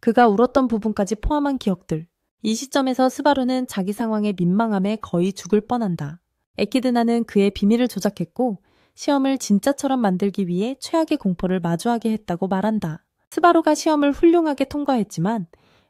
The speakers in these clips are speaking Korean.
그가 울었던 부분까지 포함한 기억들. 이 시점에서 스바루는 자기 상황의 민망함에 거의 죽을 뻔한다. 에키드나는 그의 비밀을 조작했고 시험을 진짜처럼 만들기 위해 최악의 공포를 마주하게 했다고 말한다. 스바루가 시험을 훌륭하게 통과했지만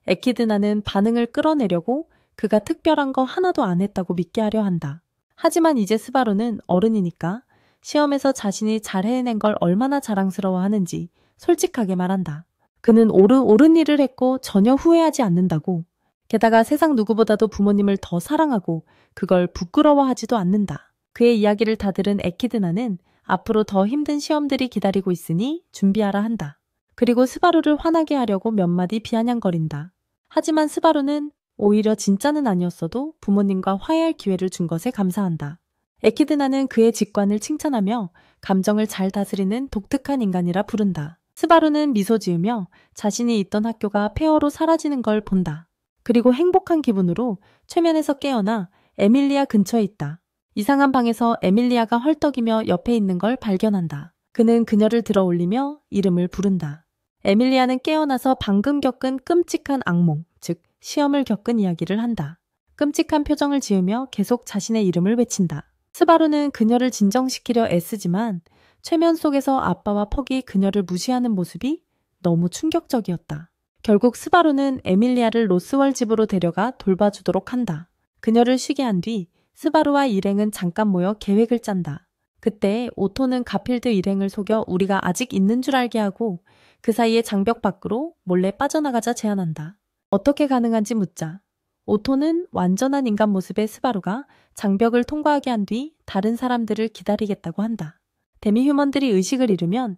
에키드나는 반응을 끌어내려고 그가 특별한 거 하나도 안 했다고 믿게 하려 한다. 하지만 이제 스바루는 어른이니까 시험에서 자신이 잘 해낸 걸 얼마나 자랑스러워하는지 솔직하게 말한다. 그는 옳은 일을 했고 전혀 후회하지 않는다고. 게다가 세상 누구보다도 부모님을 더 사랑하고 그걸 부끄러워하지도 않는다. 그의 이야기를 다 들은 에키드나는 앞으로 더 힘든 시험들이 기다리고 있으니 준비하라 한다. 그리고 스바루를 화나게 하려고 몇 마디 비아냥거린다. 하지만 스바루는 오히려 진짜는 아니었어도 부모님과 화해할 기회를 준 것에 감사한다. 에키드나는 그의 직관을 칭찬하며 감정을 잘 다스리는 독특한 인간이라 부른다. 스바루는 미소 지으며 자신이 있던 학교가 폐허로 사라지는 걸 본다. 그리고 행복한 기분으로 최면에서 깨어나 에밀리아 근처에 있다. 이상한 방에서 에밀리아가 헐떡이며 옆에 있는 걸 발견한다. 그는 그녀를 들어 올리며 이름을 부른다. 에밀리아는 깨어나서 방금 겪은 끔찍한 악몽, 즉 시험을 겪은 이야기를 한다. 끔찍한 표정을 지으며 계속 자신의 이름을 외친다. 스바루는 그녀를 진정시키려 애쓰지만 최면 속에서 아빠와 퍽이 그녀를 무시하는 모습이 너무 충격적이었다. 결국 스바루는 에밀리아를 로스월 집으로 데려가 돌봐주도록 한다. 그녀를 쉬게 한 뒤 스바루와 일행은 잠깐 모여 계획을 짠다. 그때 오토는 가필드 일행을 속여 우리가 아직 있는 줄 알게 하고 그 사이에 장벽 밖으로 몰래 빠져나가자 제안한다. 어떻게 가능한지 묻자 오토는 완전한 인간 모습의 스바루가 장벽을 통과하게 한 뒤 다른 사람들을 기다리겠다고 한다. 데미휴먼들이 의식을 잃으면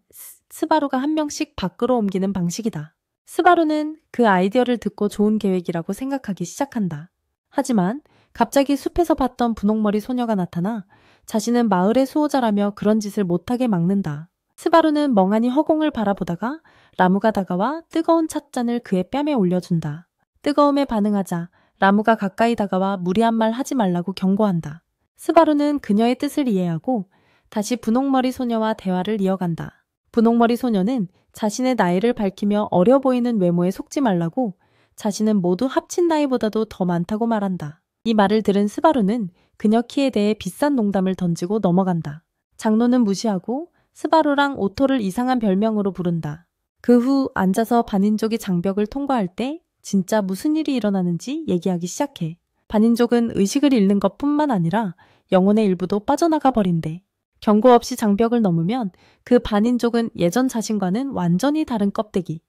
스바루가 한 명씩 밖으로 옮기는 방식이다. 스바루는 그 아이디어를 듣고 좋은 계획이라고 생각하기 시작한다. 하지만 갑자기 숲에서 봤던 분홍머리 소녀가 나타나 자신은 마을의 수호자라며 그런 짓을 못하게 막는다. 스바루는 멍하니 허공을 바라보다가 라무가 다가와 뜨거운 찻잔을 그의 뺨에 올려준다. 뜨거움에 반응하자 라무가 가까이 다가와 무리한 말 하지 말라고 경고한다. 스바루는 그녀의 뜻을 이해하고 다시 분홍머리 소녀와 대화를 이어간다. 분홍머리 소녀는 자신의 나이를 밝히며 어려 보이는 외모에 속지 말라고 자신은 모두 합친 나이보다도 더 많다고 말한다. 이 말을 들은 스바루는 그녀 키에 대해 비싼 농담을 던지고 넘어간다. 장로는 무시하고 스바루랑 오토를 이상한 별명으로 부른다. 그 후 앉아서 반인족이 장벽을 통과할 때 진짜 무슨 일이 일어나는지 얘기하기 시작해. 반인족은 의식을 잃는 것뿐만 아니라 영혼의 일부도 빠져나가 버린대. 경고 없이 장벽을 넘으면 그 반인족은 예전 자신과는 완전히 다른 껍데기.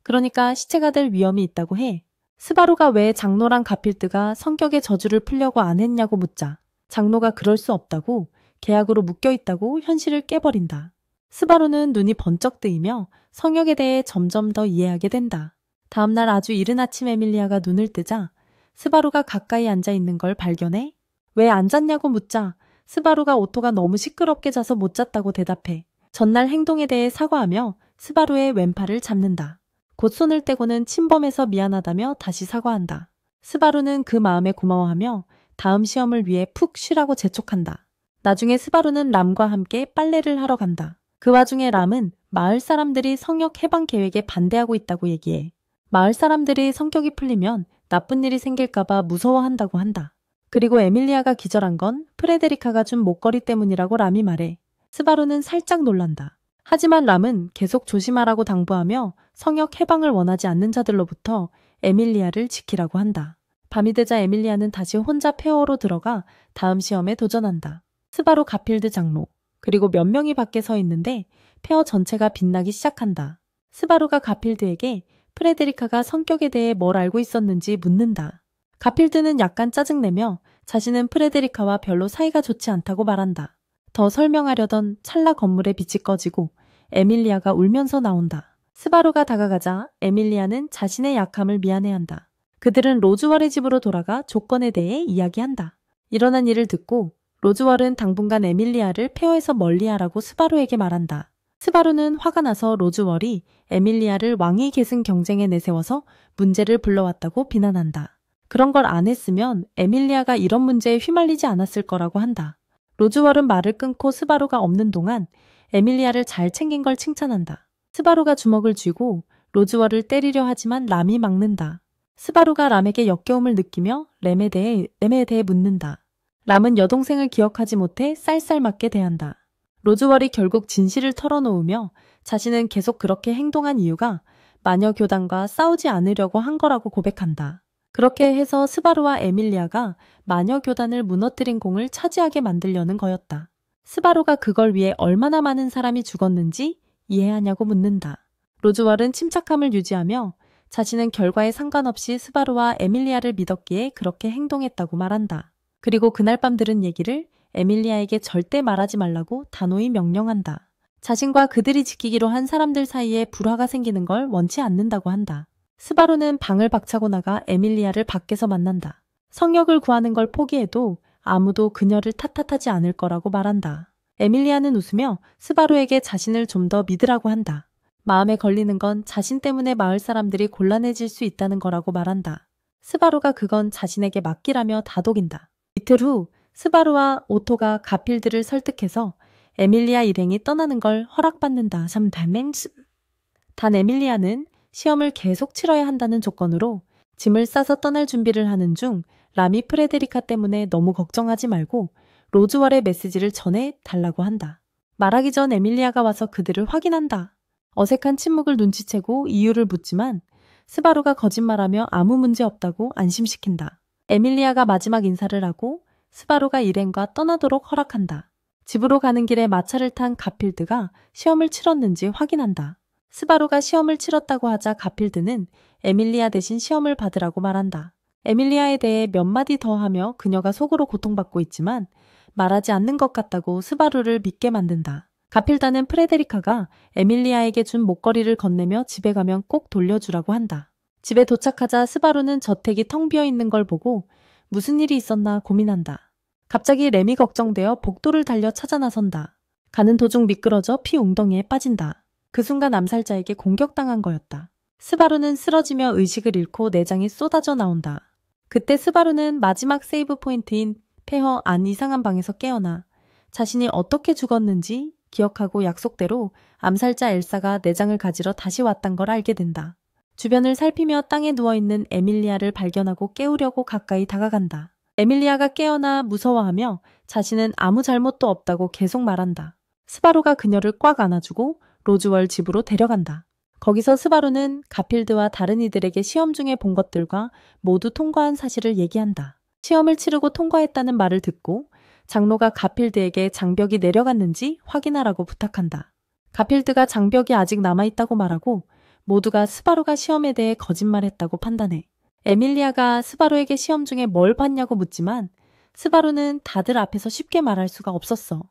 그러니까 시체가 될 위험이 있다고 해. 스바루가 왜 장로랑 가필드가 성격의 저주를 풀려고 안 했냐고 묻자 장로가 그럴 수 없다고 계약으로 묶여있다고 현실을 깨버린다. 스바루는 눈이 번쩍 뜨이며 성역에 대해 점점 더 이해하게 된다. 다음날 아주 이른 아침 에밀리아가 눈을 뜨자 스바루가 가까이 앉아있는 걸 발견해 왜 안 잤냐고 묻자 스바루가 오토가 너무 시끄럽게 자서 못 잤다고 대답해. 전날 행동에 대해 사과하며 스바루의 왼팔을 잡는다. 곧 손을 떼고는 침범해서 미안하다며 다시 사과한다. 스바루는 그 마음에 고마워하며 다음 시험을 위해 푹 쉬라고 재촉한다. 나중에 스바루는 람과 함께 빨래를 하러 간다. 그 와중에 람은 마을 사람들이 성역 해방 계획에 반대하고 있다고 얘기해. 마을 사람들이 성격이 풀리면 나쁜 일이 생길까봐 무서워한다고 한다. 그리고 에밀리아가 기절한 건 프레데리카가 준 목걸이 때문이라고 람이 말해. 스바루는 살짝 놀란다. 하지만 람은 계속 조심하라고 당부하며 성역 해방을 원하지 않는 자들로부터 에밀리아를 지키라고 한다. 밤이 되자 에밀리아는 다시 혼자 폐허로 들어가 다음 시험에 도전한다. 스바루 가필드 장로, 그리고 몇 명이 밖에 서 있는데 폐허 전체가 빛나기 시작한다. 스바루가 가필드에게 프레데리카가 성격에 대해 뭘 알고 있었는지 묻는다. 가필드는 약간 짜증내며 자신은 프레데리카와 별로 사이가 좋지 않다고 말한다. 더 설명하려던 찰나 건물의 빛이 꺼지고 에밀리아가 울면서 나온다. 스바루가 다가가자 에밀리아는 자신의 약함을 미안해한다. 그들은 로즈월의 집으로 돌아가 조건에 대해 이야기한다. 일어난 일을 듣고 로즈월은 당분간 에밀리아를 폐허에서 멀리하라고 스바루에게 말한다. 스바루는 화가 나서 로즈월이 에밀리아를 왕위 계승 경쟁에 내세워서 문제를 불러왔다고 비난한다. 그런 걸 안 했으면 에밀리아가 이런 문제에 휘말리지 않았을 거라고 한다. 로즈월은 말을 끊고 스바루가 없는 동안 에밀리아를 잘 챙긴 걸 칭찬한다. 스바루가 주먹을 쥐고 로즈월을 때리려 하지만 람이 막는다. 스바루가 람에게 역겨움을 느끼며 램에 대해 묻는다. 람은 여동생을 기억하지 못해 쌀쌀맞게 대한다. 로즈월이 결국 진실을 털어놓으며 자신은 계속 그렇게 행동한 이유가 마녀 교단과 싸우지 않으려고 한 거라고 고백한다. 그렇게 해서 스바루와 에밀리아가 마녀 교단을 무너뜨린 공을 차지하게 만들려는 거였다. 스바루가 그걸 위해 얼마나 많은 사람이 죽었는지 이해하냐고 묻는다. 로즈월은 침착함을 유지하며 자신은 결과에 상관없이 스바루와 에밀리아를 믿었기에 그렇게 행동했다고 말한다. 그리고 그날 밤 들은 얘기를 에밀리아에게 절대 말하지 말라고 단호히 명령한다. 자신과 그들이 지키기로 한 사람들 사이에 불화가 생기는 걸 원치 않는다고 한다. 스바루는 방을 박차고 나가 에밀리아를 밖에서 만난다. 성역을 구하는 걸 포기해도 아무도 그녀를 탓하지 않을 거라고 말한다. 에밀리아는 웃으며 스바루에게 자신을 좀 더 믿으라고 한다. 마음에 걸리는 건 자신 때문에 마을 사람들이 곤란해질 수 있다는 거라고 말한다. 스바루가 그건 자신에게 맡기라며 다독인다. 이틀 후 스바루와 오토가 가필드를 설득해서 에밀리아 일행이 떠나는 걸 허락받는다. 단 에밀리아는 시험을 계속 치러야 한다는 조건으로 짐을 싸서 떠날 준비를 하는 중 람이 프레데리카 때문에 너무 걱정하지 말고 로즈월의 메시지를 전해 달라고 한다. 말하기 전 에밀리아가 와서 그들을 확인한다. 어색한 침묵을 눈치채고 이유를 묻지만 스바루가 거짓말하며 아무 문제 없다고 안심시킨다. 에밀리아가 마지막 인사를 하고 스바루가 일행과 떠나도록 허락한다. 집으로 가는 길에 마차를 탄 가필드가 시험을 치렀는지 확인한다. 스바루가 시험을 치렀다고 하자 가필드는 에밀리아 대신 시험을 받으라고 말한다. 에밀리아에 대해 몇 마디 더 하며 그녀가 속으로 고통받고 있지만 말하지 않는 것 같다고 스바루를 믿게 만든다. 가필드는 프레데리카가 에밀리아에게 준 목걸이를 건네며 집에 가면 꼭 돌려주라고 한다. 집에 도착하자 스바루는 저택이 텅 비어 있는 걸 보고 무슨 일이 있었나 고민한다. 갑자기 램이 걱정되어 복도를 달려 찾아 나선다. 가는 도중 미끄러져 피 웅덩이에 빠진다. 그 순간 암살자에게 공격당한 거였다. 스바루는 쓰러지며 의식을 잃고 내장이 쏟아져 나온다. 그때 스바루는 마지막 세이브 포인트인 폐허 안 이상한 방에서 깨어나 자신이 어떻게 죽었는지 기억하고 약속대로 암살자 엘사가 내장을 가지러 다시 왔단 걸 알게 된다. 주변을 살피며 땅에 누워있는 에밀리아를 발견하고 깨우려고 가까이 다가간다. 에밀리아가 깨어나 무서워하며 자신은 아무 잘못도 없다고 계속 말한다. 스바루가 그녀를 꽉 안아주고 로즈월 집으로 데려간다. 거기서 스바루는 가필드와 다른 이들에게 시험 중에 본 것들과 모두 통과한 사실을 얘기한다. 시험을 치르고 통과했다는 말을 듣고 장로가 가필드에게 장벽이 내려갔는지 확인하라고 부탁한다. 가필드가 장벽이 아직 남아있다고 말하고 모두가 스바루가 시험에 대해 거짓말했다고 판단해. 에밀리아가 스바루에게 시험 중에 뭘 봤냐고 묻지만 스바루는 다들 앞에서 쉽게 말할 수가 없었어.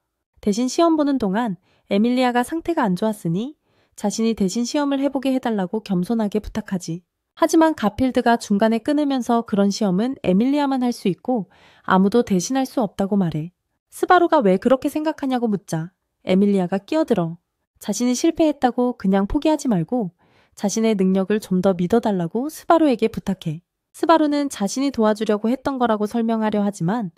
대신 시험 보는 동안 에밀리아가 상태가 안 좋았으니 자신이 대신 시험을 해보게 해달라고 겸손하게 부탁하지. 하지만 가필드가 중간에 끊으면서 그런 시험은 에밀리아만 할 수 있고 아무도 대신할 수 없다고 말해. 스바루가 왜 그렇게 생각하냐고 묻자 에밀리아가 끼어들어. 자신이 실패했다고 그냥 포기하지 말고 자신의 능력을 좀 더 믿어달라고 스바루에게 부탁해. 스바루는 자신이 도와주려고 했던 거라고 설명하려 하지만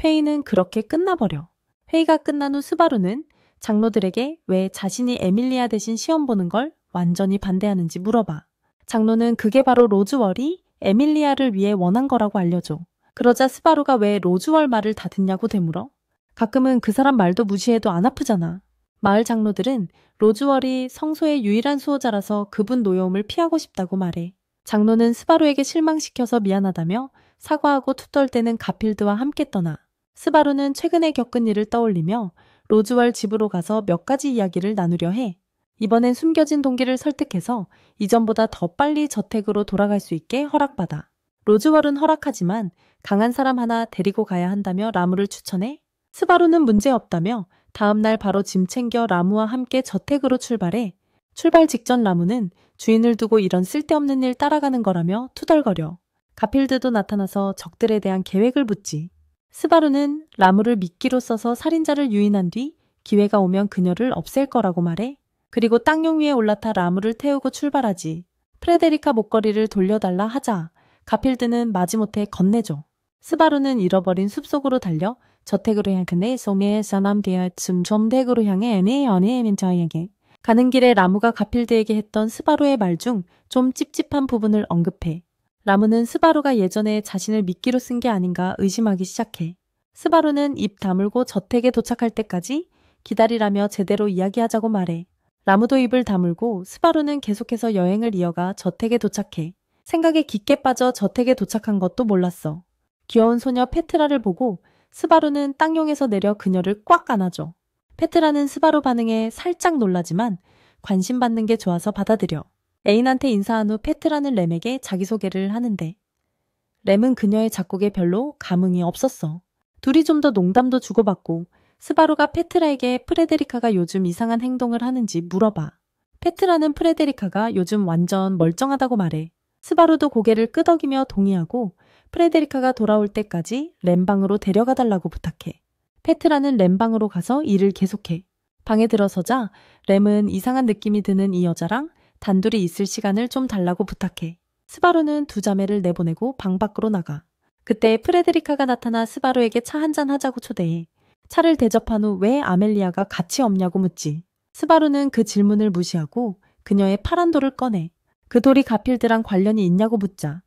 회의는 그렇게 끝나버려. 회의가 끝난 후 스바루는 장로들에게 왜 자신이 에밀리아 대신 시험 보는 걸 완전히 반대하는지 물어봐. 장로는 그게 바로 로즈월이 에밀리아를 위해 원한 거라고 알려줘. 그러자 스바루가 왜 로즈월 말을 다 듣냐고 되물어. 가끔은 그 사람 말도 무시해도 안 아프잖아. 마을 장로들은 로즈월이 성소의 유일한 수호자라서 그분 노여움을 피하고 싶다고 말해. 장로는 스바루에게 실망시켜서 미안하다며 사과하고 투덜대는 가필드와 함께 떠나. 스바루는 최근에 겪은 일을 떠올리며 로즈월 집으로 가서 몇 가지 이야기를 나누려 해. 이번엔 숨겨진 동기를 설득해서 이전보다 더 빨리 저택으로 돌아갈 수 있게 허락받아. 로즈월은 허락하지만 강한 사람 하나 데리고 가야 한다며 라무를 추천해. 스바루는 문제없다며 다음날 바로 짐 챙겨 라무와 함께 저택으로 출발해. 출발 직전 라무는 주인을 두고 이런 쓸데없는 일 따라가는 거라며 투덜거려. 가필드도 나타나서 적들에 대한 계획을 묻지. 스바루는 라무를 미끼로 써서 살인자를 유인한 뒤 기회가 오면 그녀를 없앨 거라고 말해. 그리고 땅용 위에 올라타 라무를 태우고 출발하지. 프레데리카 목걸이를 돌려달라 하자 가필드는 마지못해 건네줘. 스바루는 잃어버린 숲속으로 달려 저택으로 향해 근데 소미의 사람들의 점택으로 향해 애니 연예인 저에게 가는 길에 라무가 가필드에게 했던 스바루의 말 중 좀 찝찝한 부분을 언급해. 라무는 스바루가 예전에 자신을 미끼로 쓴 게 아닌가 의심하기 시작해. 스바루는 입 다물고 저택에 도착할 때까지 기다리라며 제대로 이야기하자고 말해. 라무도 입을 다물고 스바루는 계속해서 여행을 이어가 저택에 도착해. 생각에 깊게 빠져 저택에 도착한 것도 몰랐어. 귀여운 소녀 페트라를 보고 스바루는 땅용에서 내려 그녀를 꽉 안아줘. 페트라는 스바루 반응에 살짝 놀라지만 관심 받는 게 좋아서 받아들여. 애인한테 인사한 후 페트라는 램에게 자기소개를 하는데 램은 그녀의 작곡에 별로 감흥이 없었어. 둘이 좀 더 농담도 주고받고 스바루가 페트라에게 프레데리카가 요즘 이상한 행동을 하는지 물어봐. 페트라는 프레데리카가 요즘 완전 멀쩡하다고 말해. 스바루도 고개를 끄덕이며 동의하고 프레데리카가 돌아올 때까지 램 방으로 데려가 달라고 부탁해. 페트라는 램 방으로 가서 일을 계속해. 방에 들어서자 램은 이상한 느낌이 드는 이 여자랑 단둘이 있을 시간을 좀 달라고 부탁해. 스바루는 두 자매를 내보내고 방 밖으로 나가. 그때 프레데리카가 나타나 스바루에게 차 한잔 하자고 초대해. 차를 대접한 후 왜 아멜리아가 같이 없냐고 묻지. 스바루는 그 질문을 무시하고 그녀의 파란 돌을 꺼내. 그 돌이 가필드랑 관련이 있냐고 묻자.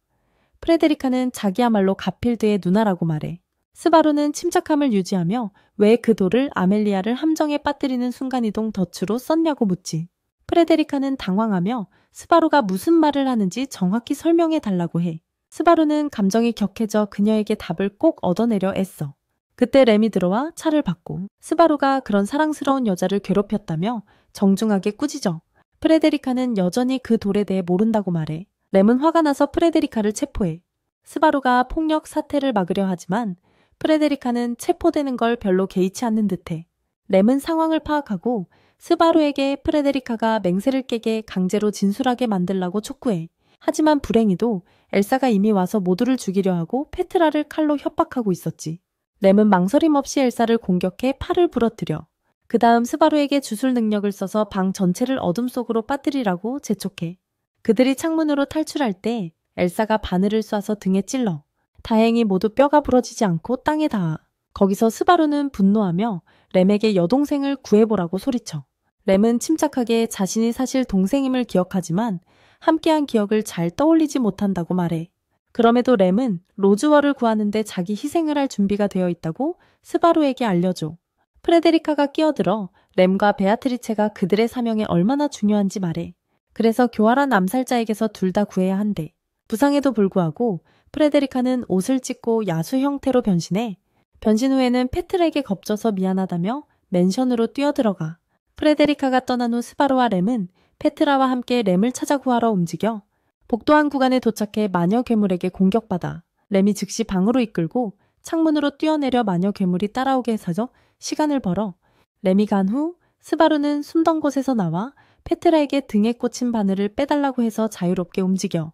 프레데리카는 자기야말로 가필드의 누나라고 말해. 스바루는 침착함을 유지하며 왜 그 돌을 아멜리아를 함정에 빠뜨리는 순간이동 덫으로 썼냐고 묻지. 프레데리카는 당황하며 스바루가 무슨 말을 하는지 정확히 설명해 달라고 해. 스바루는 감정이 격해져 그녀에게 답을 꼭 얻어내려 애써. 그때 램이 들어와 차를 받고 스바루가 그런 사랑스러운 여자를 괴롭혔다며 정중하게 꾸짖어. 프레데리카는 여전히 그 돌에 대해 모른다고 말해. 램은 화가 나서 프레데리카를 체포해. 스바루가 폭력 사태를 막으려 하지만 프레데리카는 체포되는 걸 별로 개의치 않는 듯해. 램은 상황을 파악하고 스바루에게 프레데리카가 맹세를 깨게 강제로 진술하게 만들라고 촉구해. 하지만 불행히도 엘사가 이미 와서 모두를 죽이려 하고 페트라를 칼로 협박하고 있었지. 램은 망설임 없이 엘사를 공격해 팔을 부러뜨려. 그 다음 스바루에게 주술 능력을 써서 방 전체를 어둠 속으로 빠뜨리라고 재촉해. 그들이 창문으로 탈출할 때 엘사가 바늘을 쏴서 등에 찔러. 다행히 모두 뼈가 부러지지 않고 땅에 닿아. 거기서 스바루는 분노하며 램에게 여동생을 구해보라고 소리쳐. 램은 침착하게 자신이 사실 동생임을 기억하지만 함께한 기억을 잘 떠올리지 못한다고 말해. 그럼에도 램은 로즈월을 구하는데 자기 희생을 할 준비가 되어 있다고 스바루에게 알려줘. 프레데리카가 끼어들어 램과 베아트리체가 그들의 사명에 얼마나 중요한지 말해. 그래서 교활한 암살자에게서 둘 다 구해야 한대. 부상에도 불구하고 프레데리카는 옷을 찢고 야수 형태로 변신해. 변신 후에는 페트라에게 겁져서 미안하다며 맨션으로 뛰어들어가. 프레데리카가 떠난 후 스바루와 램은 페트라와 함께 램을 찾아 구하러 움직여. 복도한 구간에 도착해 마녀 괴물에게 공격받아. 램이 즉시 방으로 이끌고 창문으로 뛰어내려 마녀 괴물이 따라오게 해서 시간을 벌어. 램이 간 후 스바루는 숨던 곳에서 나와 페트라에게 등에 꽂힌 바늘을 빼달라고 해서 자유롭게 움직여.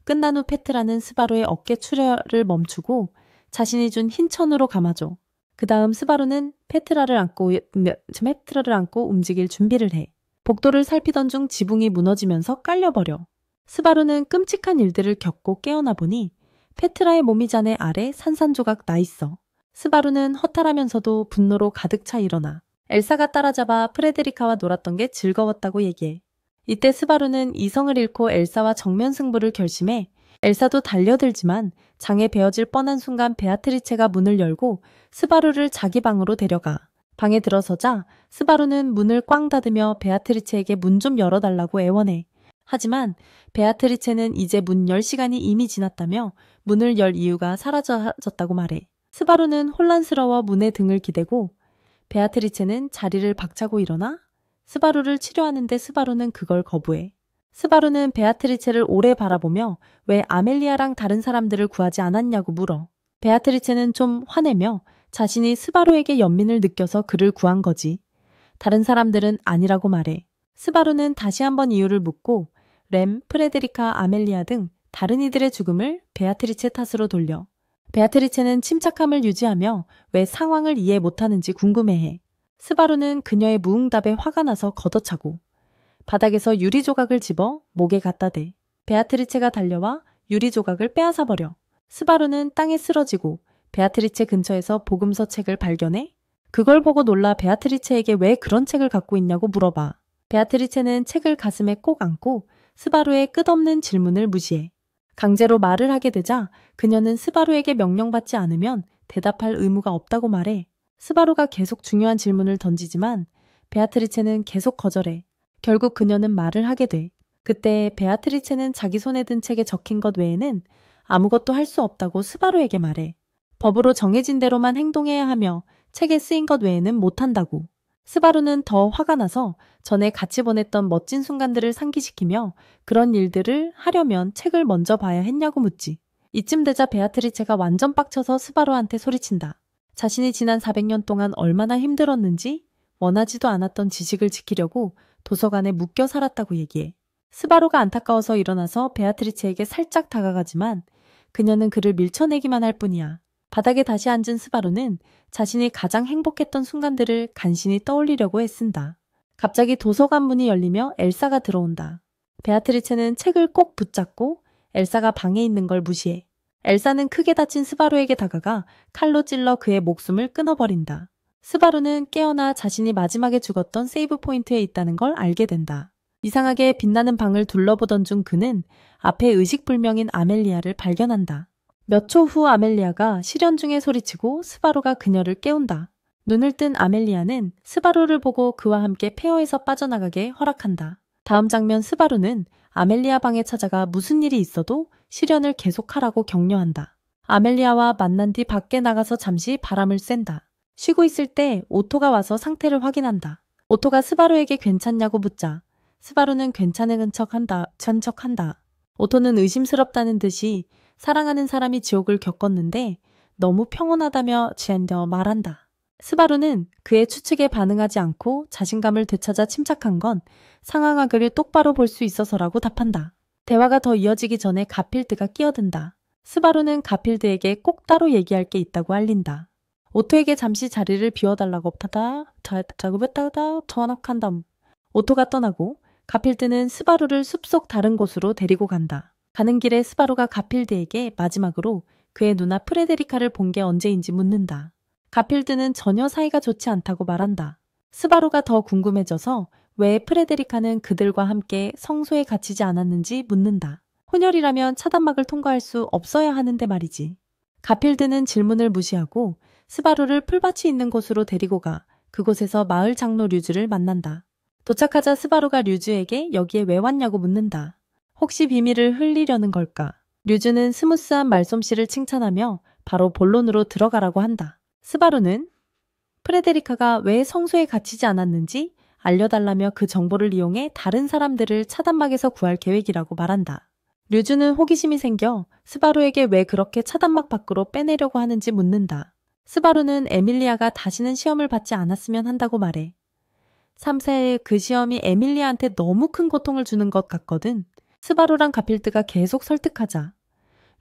끝난 후 페트라는 스바루의 어깨 출혈을 멈추고 자신이 준 흰 천으로 감아줘. 그 다음 스바루는 페트라를 안고 움직일 준비를 해. 복도를 살피던 중 지붕이 무너지면서 깔려버려. 스바루는 끔찍한 일들을 겪고 깨어나 보니 페트라의 모미잔의 아래 산산조각 나 있어. 스바루는 허탈하면서도 분노로 가득 차 일어나. 엘사가 따라잡아 프레데리카와 놀았던 게 즐거웠다고 얘기해. 이때 스바루는 이성을 잃고 엘사와 정면 승부를 결심해. 엘사도 달려들지만 장에 베어질 뻔한 순간 베아트리체가 문을 열고 스바루를 자기 방으로 데려가. 방에 들어서자 스바루는 문을 꽝 닫으며 베아트리체에게 문 좀 열어달라고 애원해. 하지만 베아트리체는 이제 문 열 시간이 이미 지났다며 문을 열 이유가 사라졌다고 말해. 스바루는 혼란스러워 문에 등을 기대고 베아트리체는 자리를 박차고 일어나 스바루를 치료하는데 스바루는 그걸 거부해. 스바루는 베아트리체를 오래 바라보며 왜 아멜리아랑 다른 사람들을 구하지 않았냐고 물어. 베아트리체는 좀 화내며 자신이 스바루에게 연민을 느껴서 그를 구한 거지. 다른 사람들은 아니라고 말해. 스바루는 다시 한번 이유를 묻고 램, 프레데리카, 아멜리아 등 다른 이들의 죽음을 베아트리체 탓으로 돌려. 베아트리체는 침착함을 유지하며 왜 상황을 이해 못하는지 궁금해해. 스바루는 그녀의 무응답에 화가 나서 걷어차고 바닥에서 유리 조각을 집어 목에 갖다 대. 베아트리체가 달려와 유리 조각을 빼앗아버려. 스바루는 땅에 쓰러지고 베아트리체 근처에서 복음서 책을 발견해 그걸 보고 놀라 베아트리체에게 왜 그런 책을 갖고 있냐고 물어봐. 베아트리체는 책을 가슴에 꼭 안고 스바루의 끝없는 질문을 무시해. 강제로 말을 하게 되자 그녀는 스바루에게 명령받지 않으면 대답할 의무가 없다고 말해. 스바루가 계속 중요한 질문을 던지지만 베아트리체는 계속 거절해. 결국 그녀는 말을 하게 돼. 그때 베아트리체는 자기 손에 든 책에 적힌 것 외에는 아무것도 할 수 없다고 스바루에게 말해. 법으로 정해진 대로만 행동해야 하며 책에 쓰인 것 외에는 못한다고. 스바루는 더 화가 나서 전에 같이 보냈던 멋진 순간들을 상기시키며 그런 일들을 하려면 책을 먼저 봐야 했냐고 묻지. 이쯤 되자 베아트리체가 완전 빡쳐서 스바루한테 소리친다. 자신이 지난 400년 동안 얼마나 힘들었는지 원하지도 않았던 지식을 지키려고 도서관에 묶여 살았다고 얘기해. 스바루가 안타까워서 일어나서 베아트리체에게 살짝 다가가지만 그녀는 그를 밀쳐내기만 할 뿐이야. 바닥에 다시 앉은 스바루는 자신이 가장 행복했던 순간들을 간신히 떠올리려고 애쓴다. 갑자기 도서관 문이 열리며 엘사가 들어온다. 베아트리체는 책을 꼭 붙잡고 엘사가 방에 있는 걸 무시해. 엘사는 크게 다친 스바루에게 다가가 칼로 찔러 그의 목숨을 끊어버린다. 스바루는 깨어나 자신이 마지막에 죽었던 세이브 포인트에 있다는 걸 알게 된다. 이상하게 빛나는 방을 둘러보던 중 그는 앞에 의식불명인 아멜리아를 발견한다. 몇 초 후 아멜리아가 실연 중에 소리치고 스바루가 그녀를 깨운다. 눈을 뜬 아멜리아는 스바루를 보고 그와 함께 폐허에서 빠져나가게 허락한다. 다음 장면 스바루는 아멜리아 방에 찾아가 무슨 일이 있어도 실연을 계속하라고 격려한다. 아멜리아와 만난 뒤 밖에 나가서 잠시 바람을 쐰다. 쉬고 있을 때 오토가 와서 상태를 확인한다. 오토가 스바루에게 괜찮냐고 묻자 스바루는 괜찮은 척한다. 오토는 의심스럽다는 듯이 사랑하는 사람이 지옥을 겪었는데 너무 평온하다며 지한겨 말한다. 스바루는 그의 추측에 반응하지 않고 자신감을 되찾아 침착한 건 상황악을 똑바로 볼 수 있어서라고 답한다. 대화가 더 이어지기 전에 가필드가 끼어든다. 스바루는 가필드에게 꼭 따로 얘기할 게 있다고 알린다. 오토에게 잠시 자리를 비워달라고 전화한다. 오토가 떠나고 가필드는 스바루를 숲속 다른 곳으로 데리고 간다. 가는 길에 스바루가 가필드에게 마지막으로 그의 누나 프레데리카를 본 게 언제인지 묻는다. 가필드는 전혀 사이가 좋지 않다고 말한다. 스바루가 더 궁금해져서 왜 프레데리카는 그들과 함께 성소에 갇히지 않았는지 묻는다. 혼혈이라면 차단막을 통과할 수 없어야 하는데 말이지. 가필드는 질문을 무시하고 스바루를 풀밭이 있는 곳으로 데리고 가 그곳에서 마을 장로 류즈를 만난다. 도착하자 스바루가 류즈에게 여기에 왜 왔냐고 묻는다. 혹시 비밀을 흘리려는 걸까? 류즈는 스무스한 말솜씨를 칭찬하며 바로 본론으로 들어가라고 한다. 스바루는 프레데리카가 왜 성소에 갇히지 않았는지 알려달라며 그 정보를 이용해 다른 사람들을 차단막에서 구할 계획이라고 말한다. 류즈는 호기심이 생겨 스바루에게 왜 그렇게 차단막 밖으로 빼내려고 하는지 묻는다. 스바루는 에밀리아가 다시는 시험을 받지 않았으면 한다고 말해. 3세의 그 시험이 에밀리아한테 너무 큰 고통을 주는 것 같거든. 스바루랑 가필드가 계속 설득하자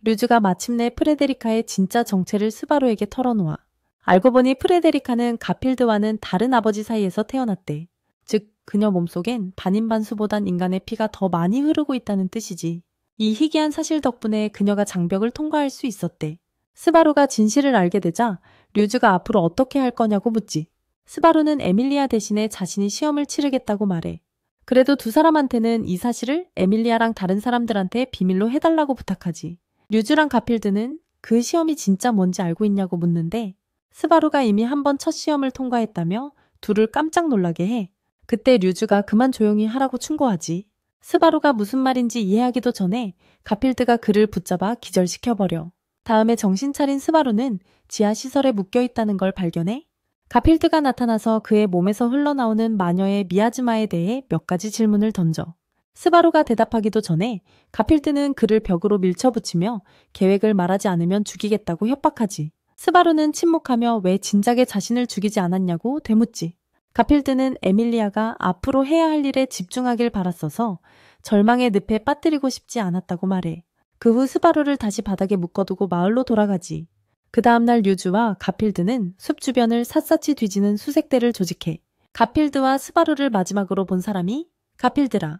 류즈가 마침내 프레데리카의 진짜 정체를 스바루에게 털어놓아. 알고 보니 프레데리카는 가필드와는 다른 아버지 사이에서 태어났대. 즉 그녀 몸속엔 반인반수보단 인간의 피가 더 많이 흐르고 있다는 뜻이지. 이 희귀한 사실 덕분에 그녀가 장벽을 통과할 수 있었대. 스바루가 진실을 알게 되자 류즈가 앞으로 어떻게 할 거냐고 묻지. 스바루는 에밀리아 대신에 자신이 시험을 치르겠다고 말해. 그래도 두 사람한테는 이 사실을 에밀리아랑 다른 사람들한테 비밀로 해달라고 부탁하지. 류즈랑 가필드는 그 시험이 진짜 뭔지 알고 있냐고 묻는데 스바루가 이미 한 번 첫 시험을 통과했다며 둘을 깜짝 놀라게 해. 그때 류즈가 그만 조용히 하라고 충고하지. 스바루가 무슨 말인지 이해하기도 전에 가필드가 그를 붙잡아 기절시켜버려. 다음에 정신 차린 스바루는 지하 시설에 묶여있다는 걸 발견해 가필드가 나타나서 그의 몸에서 흘러나오는 마녀의 미아즈마에 대해 몇 가지 질문을 던져. 스바루가 대답하기도 전에 가필드는 그를 벽으로 밀쳐붙이며 계획을 말하지 않으면 죽이겠다고 협박하지. 스바루는 침묵하며 왜 진작에 자신을 죽이지 않았냐고 되묻지. 가필드는 에밀리아가 앞으로 해야 할 일에 집중하길 바랐어서 절망의 늪에 빠뜨리고 싶지 않았다고 말해. 그 후 스바루를 다시 바닥에 묶어두고 마을로 돌아가지. 그 다음날 류즈와 가필드는 숲 주변을 샅샅이 뒤지는 수색대를 조직해. 가필드와 스바루를 마지막으로 본 사람이 가필드라.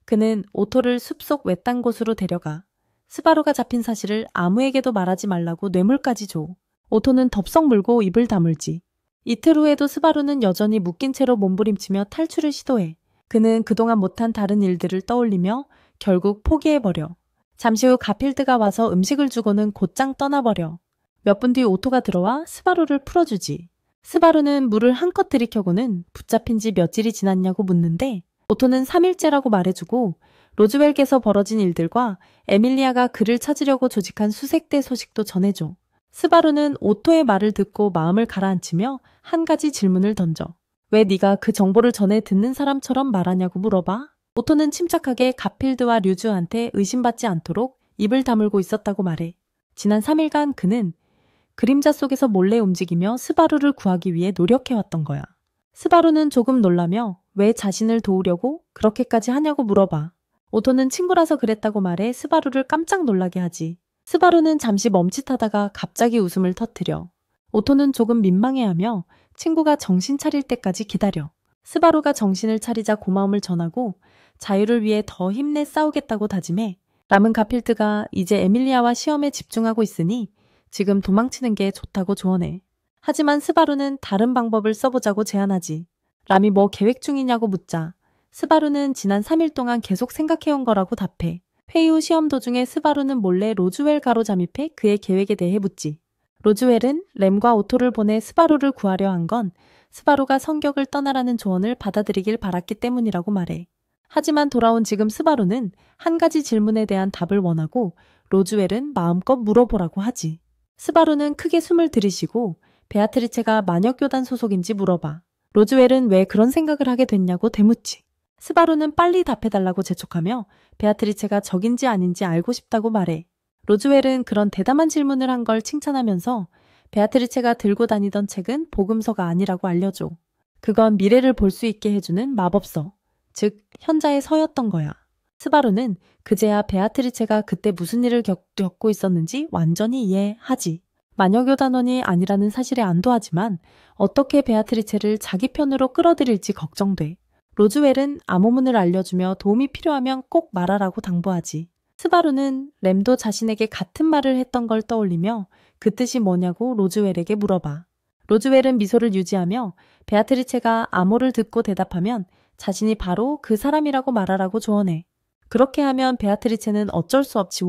그는 오토를 숲속 외딴 곳으로 데려가 스바루가 잡힌 사실을 아무에게도 말하지 말라고 뇌물까지 줘. 오토는 덥석 물고 입을 다물지. 이틀 후에도 스바루는 여전히 묶인 채로 몸부림치며 탈출을 시도해. 그는 그동안 못한 다른 일들을 떠올리며 결국 포기해버려. 잠시 후 가필드가 와서 음식을 주고는 곧장 떠나버려. 몇 분 뒤 오토가 들어와 스바루를 풀어주지. 스바루는 물을 한껏 들이켜고는 붙잡힌 지 며칠이 지났냐고 묻는데 오토는 3일째라고 말해주고 로즈웰께서 벌어진 일들과 에밀리아가 그를 찾으려고 조직한 수색대 소식도 전해줘. 스바루는 오토의 말을 듣고 마음을 가라앉히며 한 가지 질문을 던져. 왜 네가 그 정보를 전해 듣는 사람처럼 말하냐고 물어봐. 오토는 침착하게 가필드와 류즈한테 의심받지 않도록 입을 다물고 있었다고 말해. 지난 3일간 그는 그림자 속에서 몰래 움직이며 스바루를 구하기 위해 노력해왔던 거야. 스바루는 조금 놀라며 왜 자신을 도우려고 그렇게까지 하냐고 물어봐. 오토는 친구라서 그랬다고 말해 스바루를 깜짝 놀라게 하지. 스바루는 잠시 멈칫하다가 갑자기 웃음을 터뜨려. 오토는 조금 민망해하며 친구가 정신 차릴 때까지 기다려. 스바루가 정신을 차리자 고마움을 전하고 자유를 위해 더 힘내 싸우겠다고 다짐해. 람은 가필드가 이제 에밀리아와 시험에 집중하고 있으니 지금 도망치는 게 좋다고 조언해. 하지만 스바루는 다른 방법을 써보자고 제안하지. 람이 뭐 계획 중이냐고 묻자 스바루는 지난 3일 동안 계속 생각해온 거라고 답해. 회의 후 시험 도중에 스바루는 몰래 로즈웰 가로 잠입해 그의 계획에 대해 묻지. 로즈웰은 램과 오토를 보내 스바루를 구하려 한 건 스바루가 성격을 떠나라는 조언을 받아들이길 바랐기 때문이라고 말해. 하지만 돌아온 지금 스바루는 한 가지 질문에 대한 답을 원하고 로즈웰은 마음껏 물어보라고 하지. 스바루는 크게 숨을 들이쉬고 베아트리체가 마녀교단 소속인지 물어봐. 로즈웰은 왜 그런 생각을 하게 됐냐고 되묻지. 스바루는 빨리 답해달라고 재촉하며 베아트리체가 적인지 아닌지 알고 싶다고 말해. 로즈웰은 그런 대담한 질문을 한 걸 칭찬하면서 베아트리체가 들고 다니던 책은 복음서가 아니라고 알려줘. 그건 미래를 볼 수 있게 해주는 마법서, 즉 현자의 서였던 거야. 스바루는 그제야 베아트리체가 그때 무슨 일을 겪고 있었는지 완전히 이해하지. 마녀교단원이 아니라는 사실에 안도하지만 어떻게 베아트리체를 자기 편으로 끌어들일지 걱정돼. 로즈웰은 암호문을 알려주며 도움이 필요하면 꼭 말하라고 당부하지. 스바루는 램도 자신에게 같은 말을 했던 걸 떠올리며 그 뜻이 뭐냐고 로즈웰에게 물어봐. 로즈웰은 미소를 유지하며 베아트리체가 암호를 듣고 대답하면 자신이 바로 그 사람이라고 말하라고 조언해. 그렇게 하면 베아트리체는 어쩔 수 없이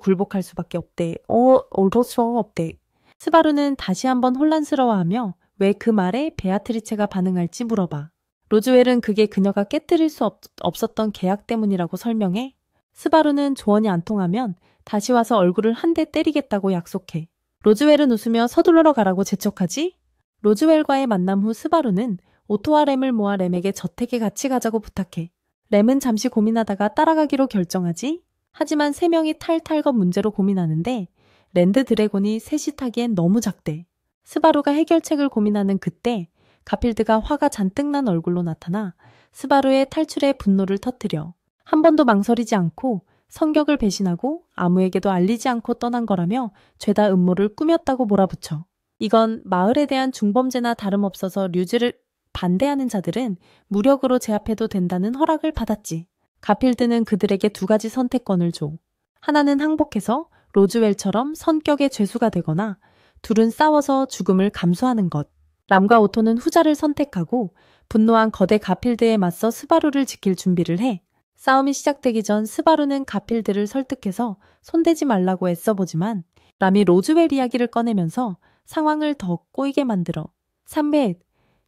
굴복할 수밖에 없대. 어쩔 수 없대. 스바루는 다시 한번 혼란스러워하며 왜 그 말에 베아트리체가 반응할지 물어봐. 로즈웰은 그게 그녀가 깨뜨릴 수 없었던 계약 때문이라고 설명해. 스바루는 조언이 안 통하면 다시 와서 얼굴을 한 대 때리겠다고 약속해. 로즈웰은 웃으며 서둘러 가라고 재촉하지. 로즈웰과의 만남 후 스바루는 오토와 램을 모아 램에게 저택에 같이 가자고 부탁해. 램은 잠시 고민하다가 따라가기로 결정하지. 하지만 세 명이 탈탈거 문제로 고민하는데 랜드 드래곤이 셋이 타기엔 너무 작대. 스바루가 해결책을 고민하는 그때 가필드가 화가 잔뜩 난 얼굴로 나타나 스바루의 탈출에 분노를 터뜨려. 한 번도 망설이지 않고 성격을 배신하고 아무에게도 알리지 않고 떠난 거라며 죄다 음모를 꾸몄다고 몰아붙여. 이건 마을에 대한 중범죄나 다름없어서 류즈를 반대하는 자들은 무력으로 제압해도 된다는 허락을 받았지. 가필드는 그들에게 두 가지 선택권을 줘. 하나는 항복해서 로즈웰처럼 성격의 죄수가 되거나 둘은 싸워서 죽음을 감수하는 것. 람과 오토는 후자를 선택하고 분노한 거대 가필드에 맞서 스바루를 지킬 준비를 해. 싸움이 시작되기 전 스바루는 가필드를 설득해서 손대지 말라고 애써보지만 람이 로즈웰 이야기를 꺼내면서 상황을 더 꼬이게 만들어. 3회,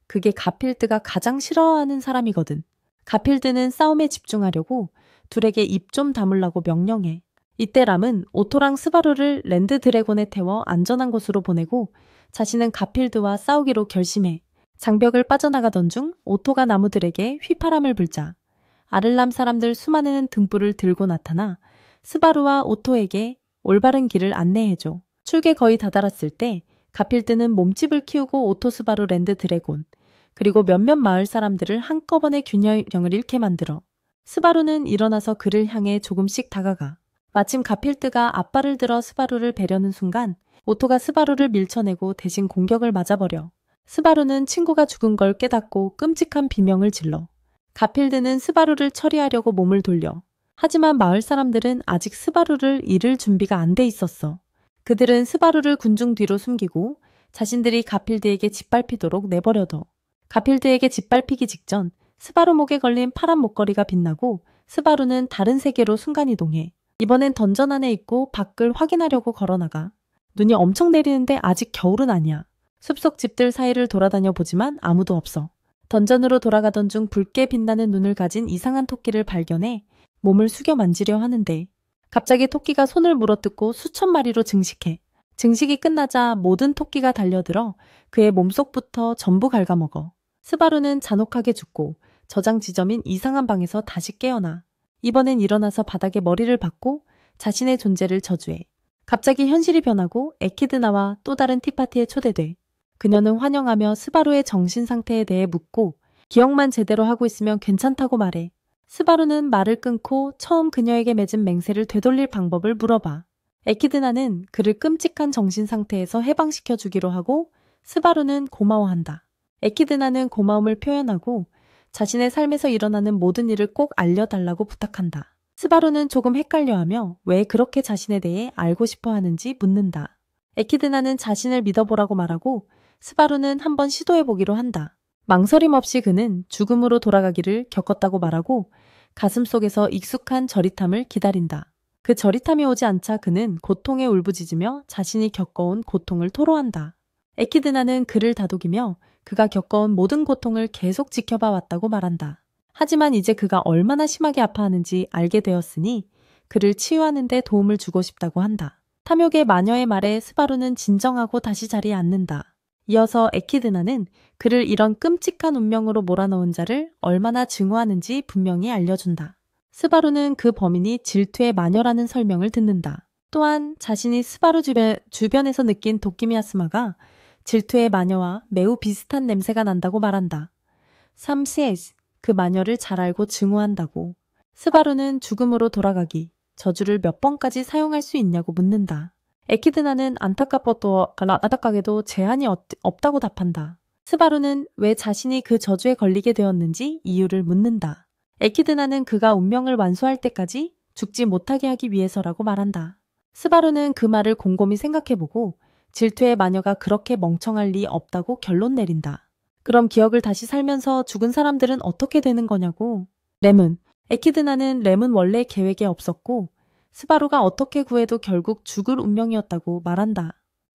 그게 가필드가 가장 싫어하는 사람이거든. 가필드는 싸움에 집중하려고 둘에게 입 좀 다물라고 명령해. 이때 람은 오토랑 스바루를 랜드 드래곤에 태워 안전한 곳으로 보내고 자신은 가필드와 싸우기로 결심해. 장벽을 빠져나가던 중 오토가 나무들에게 휘파람을 불자 아를람 사람들 수많은 등불을 들고 나타나 스바루와 오토에게 올바른 길을 안내해줘. 출계 거의 다다랐을 때 가필드는 몸집을 키우고 오토 스바루 랜드 드래곤 그리고 몇몇 마을 사람들을 한꺼번에 균형을 잃게 만들어. 스바루는 일어나서 그를 향해 조금씩 다가가. 마침 가필드가 앞발을 들어 스바루를 베려는 순간 오토가 스바루를 밀쳐내고 대신 공격을 맞아버려. 스바루는 친구가 죽은 걸 깨닫고 끔찍한 비명을 질러. 가필드는 스바루를 처리하려고 몸을 돌려. 하지만 마을 사람들은 아직 스바루를 잃을 준비가 안 돼 있었어. 그들은 스바루를 군중 뒤로 숨기고 자신들이 가필드에게 짓밟히도록 내버려둬. 가필드에게 짓밟히기 직전 스바루 목에 걸린 파란 목걸이가 빛나고 스바루는 다른 세계로 순간이동해. 이번엔 던전 안에 있고 밖을 확인하려고 걸어나가. 눈이 엄청 내리는데 아직 겨울은 아니야. 숲속 집들 사이를 돌아다녀 보지만 아무도 없어. 던전으로 돌아가던 중 붉게 빛나는 눈을 가진 이상한 토끼를 발견해 몸을 숙여 만지려 하는데 갑자기 토끼가 손을 물어뜯고 수천 마리로 증식해. 증식이 끝나자 모든 토끼가 달려들어 그의 몸속부터 전부 갉아먹어. 스바루는 잔혹하게 죽고 저장 지점인 이상한 방에서 다시 깨어나. 이번엔 일어나서 바닥에 머리를 박고 자신의 존재를 저주해. 갑자기 현실이 변하고 에키드나와 또 다른 티파티에 초대돼. 그녀는 환영하며 스바루의 정신 상태에 대해 묻고 기억만 제대로 하고 있으면 괜찮다고 말해. 스바루는 말을 끊고 처음 그녀에게 맺은 맹세를 되돌릴 방법을 물어봐. 에키드나는 그를 끔찍한 정신 상태에서 해방시켜 주기로 하고 스바루는 고마워한다. 에키드나는 고마움을 표현하고 자신의 삶에서 일어나는 모든 일을 꼭 알려달라고 부탁한다. 스바루는 조금 헷갈려하며 왜 그렇게 자신에 대해 알고 싶어 하는지 묻는다. 에키드나는 자신을 믿어보라고 말하고 스바루는 한번 시도해보기로 한다. 망설임 없이 그는 죽음으로 돌아가기를 겪었다고 말하고 가슴속에서 익숙한 저릿함을 기다린다. 그 저릿함이 오지 않자 그는 고통에 울부짖으며 자신이 겪어온 고통을 토로한다. 에키드나는 그를 다독이며 그가 겪어온 모든 고통을 계속 지켜봐 왔다고 말한다. 하지만 이제 그가 얼마나 심하게 아파하는지 알게 되었으니 그를 치유하는 데 도움을 주고 싶다고 한다. 탐욕의 마녀의 말에 스바루는 진정하고 다시 자리에 앉는다. 이어서 에키드나는 그를 이런 끔찍한 운명으로 몰아넣은 자를 얼마나 증오하는지 분명히 알려준다. 스바루는 그 범인이 질투의 마녀라는 설명을 듣는다. 또한 자신이 스바루 주변에서 느낀 도끼미아스마가 질투의 마녀와 매우 비슷한 냄새가 난다고 말한다. 삼시에스, 그 마녀를 잘 알고 증오한다고. 스바루는 죽음으로 돌아가기, 저주를 몇 번까지 사용할 수 있냐고 묻는다. 에키드나는 안타깝게도 제한이 없다고 답한다. 스바루는 왜 자신이 그 저주에 걸리게 되었는지 이유를 묻는다. 에키드나는 그가 운명을 완수할 때까지 죽지 못하게 하기 위해서라고 말한다. 스바루는 그 말을 곰곰이 생각해보고 질투의 마녀가 그렇게 멍청할 리 없다고 결론 내린다. 그럼 기억을 다시 살면서 죽은 사람들은 어떻게 되는 거냐고. 레문. 에키드나는 레문 원래 계획에 없었고 스바루가 어떻게 구해도 결국 죽을 운명이었다고 말한다.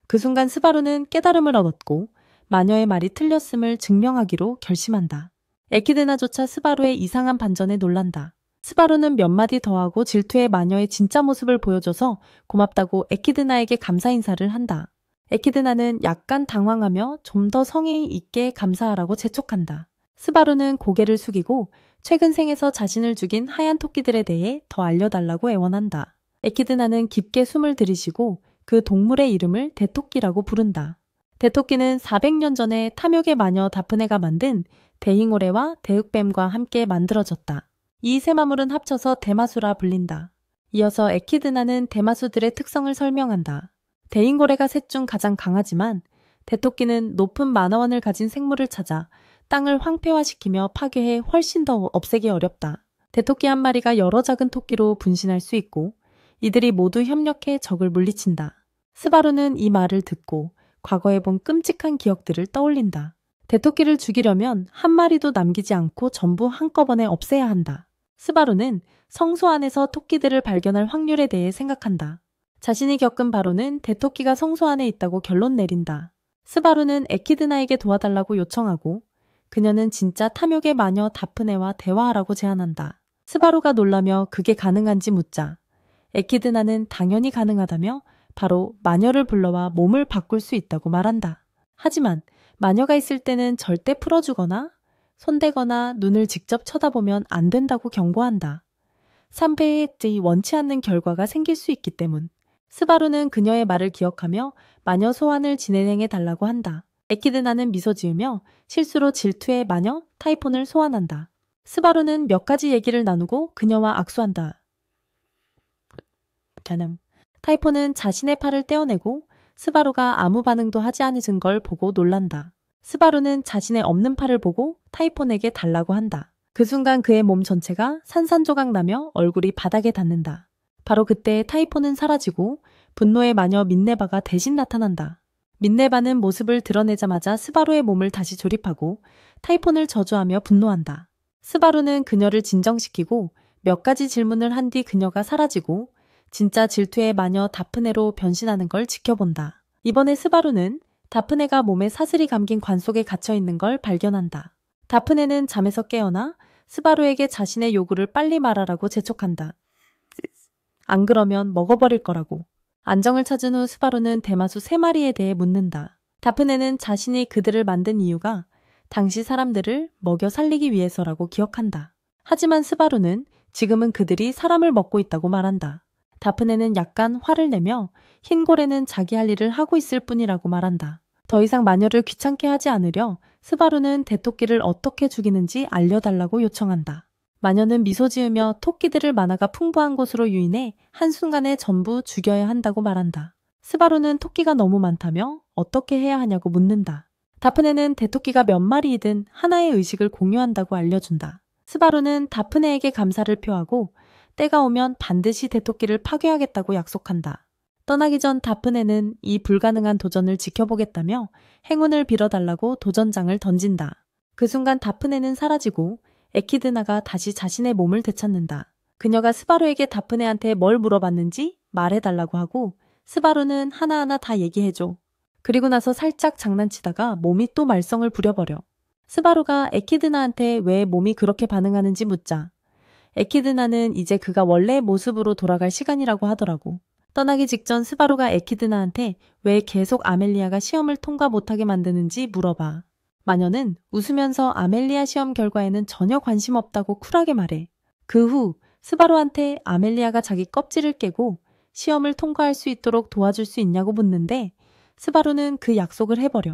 그 순간 스바루는 깨달음을 얻었고 마녀의 말이 틀렸음을 증명하기로 결심한다. 에키드나조차 스바루의 이상한 반전에 놀란다. 스바루는 몇 마디 더하고 질투의 마녀의 진짜 모습을 보여줘서 고맙다고 에키드나에게 감사 인사를 한다. 에키드나는 약간 당황하며 좀 더 성의 있게 감사하라고 재촉한다. 스바루는 고개를 숙이고 최근 생에서 자신을 죽인 하얀 토끼들에 대해 더 알려달라고 애원한다. 에키드나는 깊게 숨을 들이쉬고 그 동물의 이름을 대토끼라고 부른다. 대토끼는 400년 전에 탐욕의 마녀 다프네가 만든 대잉오레와 대흑뱀과 함께 만들어졌다. 이 세 마물은 합쳐서 대마수라 불린다. 이어서 에키드나는 대마수들의 특성을 설명한다. 대잉고래가 셋 중 가장 강하지만 대토끼는 높은 만화원을 가진 생물을 찾아 땅을 황폐화시키며 파괴해 훨씬 더 없애기 어렵다. 대토끼 한 마리가 여러 작은 토끼로 분신할 수 있고 이들이 모두 협력해 적을 물리친다. 스바루는 이 말을 듣고 과거에 본 끔찍한 기억들을 떠올린다. 대토끼를 죽이려면 한 마리도 남기지 않고 전부 한꺼번에 없애야 한다. 스바루는 성소 안에서 토끼들을 발견할 확률에 대해 생각한다. 자신이 겪은 바로는 대토끼가 성소 안에 있다고 결론 내린다. 스바루는 에키드나에게 도와달라고 요청하고 그녀는 진짜 탐욕의 마녀 다프네와 대화하라고 제안한다. 스바루가 놀라며 그게 가능한지 묻자 에키드나는 당연히 가능하다며 바로 마녀를 불러와 몸을 바꿀 수 있다고 말한다. 하지만 마녀가 있을 때는 절대 풀어주거나 손대거나 눈을 직접 쳐다보면 안 된다고 경고한다. 3회의 원치 않는 결과가 생길 수 있기 때문. 스바루는 그녀의 말을 기억하며 마녀 소환을 진행해 달라고 한다. 에키드나는 미소 지으며 실수로 질투의 마녀 타이폰을 소환한다. 스바루는 몇 가지 얘기를 나누고 그녀와 악수한다. 타이폰은 자신의 팔을 떼어내고 스바루가 아무 반응도 하지 않은 걸 보고 놀란다. 스바루는 자신의 없는 팔을 보고 타이폰에게 달라고 한다. 그 순간 그의 몸 전체가 산산조각 나며 얼굴이 바닥에 닿는다. 바로 그때 타이폰은 사라지고 분노의 마녀 민네바가 대신 나타난다. 민네바는 모습을 드러내자마자 스바루의 몸을 다시 조립하고 타이폰을 저주하며 분노한다. 스바루는 그녀를 진정시키고 몇 가지 질문을 한 뒤 그녀가 사라지고 진짜 질투의 마녀 다프네로 변신하는 걸 지켜본다. 이번에 스바루는 다프네가 몸에 사슬이 감긴 관 속에 갇혀있는 걸 발견한다. 다프네는 잠에서 깨어나 스바루에게 자신의 요구를 빨리 말하라고 재촉한다. 안 그러면 먹어버릴 거라고. 안정을 찾은 후 스바루는 대마수 3마리에 대해 묻는다. 다프네는 자신이 그들을 만든 이유가 당시 사람들을 먹여 살리기 위해서라고 기억한다. 하지만 스바루는 지금은 그들이 사람을 먹고 있다고 말한다. 다프네는 약간 화를 내며 흰 고래는 자기 할 일을 하고 있을 뿐이라고 말한다. 더 이상 마녀를 귀찮게 하지 않으려 스바루는 대토끼를 어떻게 죽이는지 알려달라고 요청한다. 마녀는 미소 지으며 토끼들을 만화가 풍부한 곳으로 유인해 한순간에 전부 죽여야 한다고 말한다. 스바루는 토끼가 너무 많다며 어떻게 해야 하냐고 묻는다. 다프네는 대토끼가 몇 마리이든 하나의 의식을 공유한다고 알려준다. 스바루는 다프네에게 감사를 표하고 때가 오면 반드시 대토끼를 파괴하겠다고 약속한다. 떠나기 전 다프네는 이 불가능한 도전을 지켜보겠다며 행운을 빌어달라고 도전장을 던진다. 그 순간 다프네는 사라지고 에키드나가 다시 자신의 몸을 되찾는다. 그녀가 스바루에게 다프네한테 뭘 물어봤는지 말해달라고 하고 스바루는 하나하나 다 얘기해줘. 그리고 나서 살짝 장난치다가 몸이 또 말썽을 부려버려. 스바루가 에키드나한테 왜 몸이 그렇게 반응하는지 묻자 에키드나는 이제 그가 원래의 모습으로 돌아갈 시간이라고 하더라고. 떠나기 직전 스바루가 에키드나한테 왜 계속 아멜리아가 시험을 통과 못하게 만드는지 물어봐. 마녀는 웃으면서 아멜리아 시험 결과에는 전혀 관심 없다고 쿨하게 말해. 그 후 스바루한테 아멜리아가 자기 껍질을 깨고 시험을 통과할 수 있도록 도와줄 수 있냐고 묻는데 스바루는 그 약속을 해버려.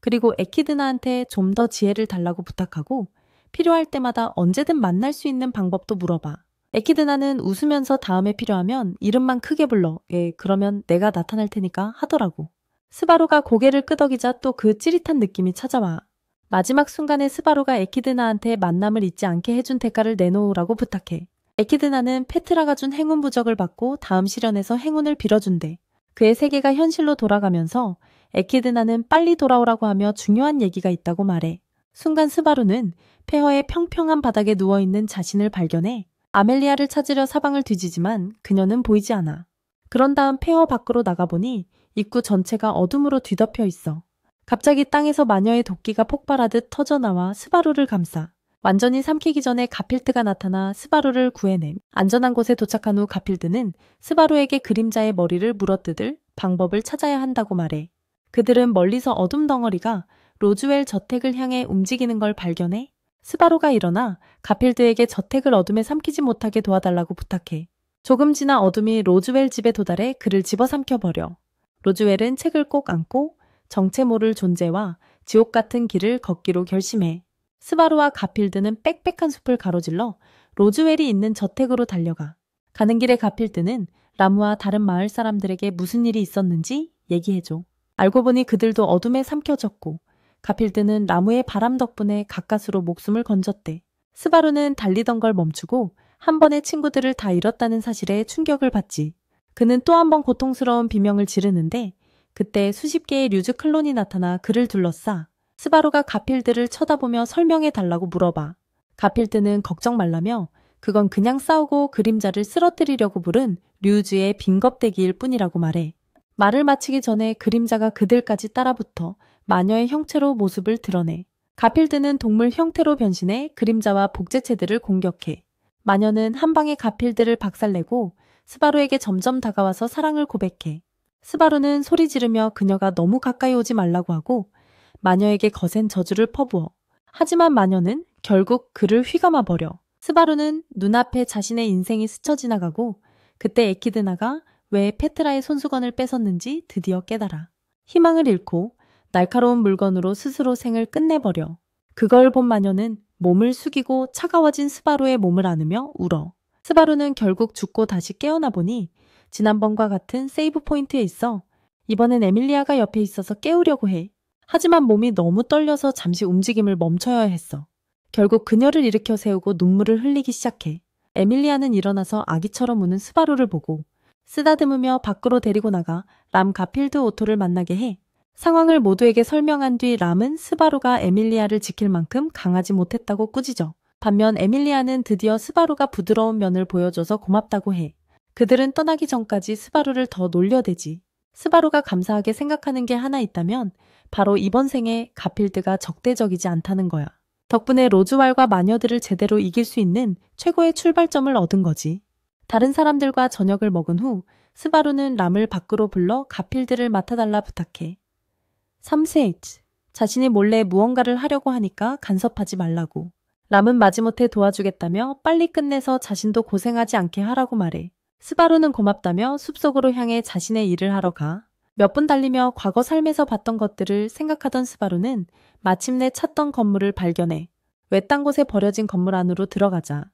그리고 에키드나한테 좀 더 지혜를 달라고 부탁하고 필요할 때마다 언제든 만날 수 있는 방법도 물어봐. 에키드나는 웃으면서 다음에 필요하면 이름만 크게 불러. 그러면 내가 나타날 테니까 하더라고. 스바루가 고개를 끄덕이자 또 그 찌릿한 느낌이 찾아와. 마지막 순간에 스바루가 에키드나한테 만남을 잊지 않게 해준 대가를 내놓으라고 부탁해. 에키드나는 페트라가 준 행운 부적을 받고 다음 시련에서 행운을 빌어준대. 그의 세계가 현실로 돌아가면서 에키드나는 빨리 돌아오라고 하며 중요한 얘기가 있다고 말해. 순간 스바루는 폐허의 평평한 바닥에 누워있는 자신을 발견해 아멜리아를 찾으려 사방을 뒤지지만 그녀는 보이지 않아. 그런 다음 폐허 밖으로 나가보니 입구 전체가 어둠으로 뒤덮여 있어. 갑자기 땅에서 마녀의 도끼가 폭발하듯 터져나와 스바루를 감싸. 완전히 삼키기 전에 가필드가 나타나 스바루를 구해냄. 안전한 곳에 도착한 후 가필드는 스바루에게 그림자의 머리를 물어뜯을 방법을 찾아야 한다고 말해. 그들은 멀리서 어둠 덩어리가 로즈웰 저택을 향해 움직이는 걸 발견해 스바루가 일어나 가필드에게 저택을 어둠에 삼키지 못하게 도와달라고 부탁해. 조금 지나 어둠이 로즈웰 집에 도달해 그를 집어삼켜버려. 로즈웰은 책을 꼭 안고 정체 모를 존재와 지옥 같은 길을 걷기로 결심해. 스바루와 가필드는 빽빽한 숲을 가로질러 로즈웰이 있는 저택으로 달려가. 가는 길에 가필드는 라무와 다른 마을 사람들에게 무슨 일이 있었는지 얘기해줘. 알고 보니 그들도 어둠에 삼켜졌고 가필드는 라무의 바람 덕분에 가까스로 목숨을 건졌대. 스바루는 달리던 걸 멈추고 한 번에 친구들을 다 잃었다는 사실에 충격을 받지. 그는 또 한 번 고통스러운 비명을 지르는데 그때 수십 개의 류즈 클론이 나타나 그를 둘러싸. 스바루가 가필드를 쳐다보며 설명해 달라고 물어봐. 가필드는 걱정 말라며 그건 그냥 싸우고 그림자를 쓰러뜨리려고 부른 류즈의 빈겁대기일 뿐이라고 말해. 말을 마치기 전에 그림자가 그들까지 따라붙어 마녀의 형체로 모습을 드러내. 가필드는 동물 형태로 변신해 그림자와 복제체들을 공격해. 마녀는 한 방에 가필드를 박살내고 스바루에게 점점 다가와서 사랑을 고백해. 스바루는 소리 지르며 그녀가 너무 가까이 오지 말라고 하고 마녀에게 거센 저주를 퍼부어. 하지만 마녀는 결국 그를 휘감아 버려. 스바루는 눈앞에 자신의 인생이 스쳐 지나가고 그때 에키드나가 왜 페트라의 손수건을 뺏었는지 드디어 깨달아. 희망을 잃고 날카로운 물건으로 스스로 생을 끝내버려. 그걸 본 마녀는 몸을 숙이고 차가워진 스바루의 몸을 안으며 울어. 스바루는 결국 죽고 다시 깨어나 보니 지난번과 같은 세이브 포인트에 있어. 이번엔 에밀리아가 옆에 있어서 깨우려고 해. 하지만 몸이 너무 떨려서 잠시 움직임을 멈춰야 했어. 결국 그녀를 일으켜 세우고 눈물을 흘리기 시작해. 에밀리아는 일어나서 아기처럼 우는 스바루를 보고 쓰다듬으며 밖으로 데리고 나가 람 가필드 오토를 만나게 해. 상황을 모두에게 설명한 뒤 람은 스바루가 에밀리아를 지킬 만큼 강하지 못했다고 꾸짖어. 반면 에밀리아는 드디어 스바루가 부드러운 면을 보여줘서 고맙다고 해. 그들은 떠나기 전까지 스바루를 더 놀려대지. 스바루가 감사하게 생각하는 게 하나 있다면 바로 이번 생에 가필드가 적대적이지 않다는 거야. 덕분에 로즈왈과 마녀들을 제대로 이길 수 있는 최고의 출발점을 얻은 거지. 다른 사람들과 저녁을 먹은 후 스바루는 람을 밖으로 불러 가필드를 맡아달라 부탁해. 3세이츠. 자신이 몰래 무언가를 하려고 하니까 간섭하지 말라고. 람은 마지못해 도와주겠다며 빨리 끝내서 자신도 고생하지 않게 하라고 말해. 스바루는 고맙다며 숲속으로 향해 자신의 일을 하러 가. 몇 분 달리며 과거 삶에서 봤던 것들을 생각하던 스바루는 마침내 찾던 건물을 발견해. 외딴 곳에 버려진 건물 안으로 들어가자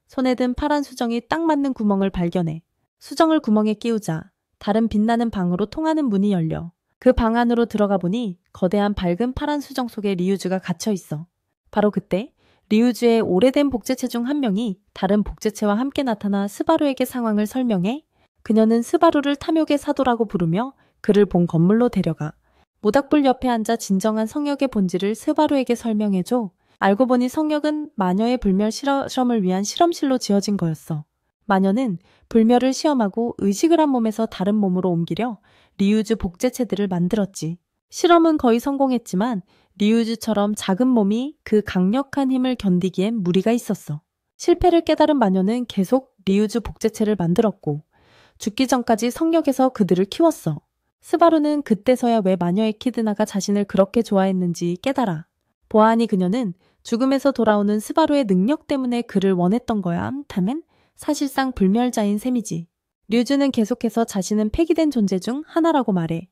손에 든 파란 수정이 딱 맞는 구멍을 발견해. 수정을 구멍에 끼우자 다른 빛나는 방으로 통하는 문이 열려. 그 방 안으로 들어가 보니 거대한 밝은 파란 수정 속에 리우즈가 갇혀 있어. 바로 그때 리우즈의 오래된 복제체 중 한 명이 다른 복제체와 함께 나타나 스바루에게 상황을 설명해 그녀는 스바루를 탐욕의 사도라고 부르며 그를 본 건물로 데려가. 모닥불 옆에 앉아 진정한 성역의 본질을 스바루에게 설명해줘. 알고 보니 성역은 마녀의 불멸 실험을 위한 실험실로 지어진 거였어. 마녀는 불멸을 시험하고 의식을 한 몸에서 다른 몸으로 옮기려 리우즈 복제체들을 만들었지. 실험은 거의 성공했지만 리우즈처럼 작은 몸이 그 강력한 힘을 견디기엔 무리가 있었어. 실패를 깨달은 마녀는 계속 리우즈 복제체를 만들었고 죽기 전까지 성역에서 그들을 키웠어. 스바루는 그때서야 왜 마녀 에키드나가 자신을 그렇게 좋아했는지 깨달아. 보아하니 그녀는 죽음에서 돌아오는 스바루의 능력 때문에 그를 원했던 거야. 다men 사실상 불멸자인 셈이지. 류즈는 계속해서 자신은 폐기된 존재 중 하나라고 말해.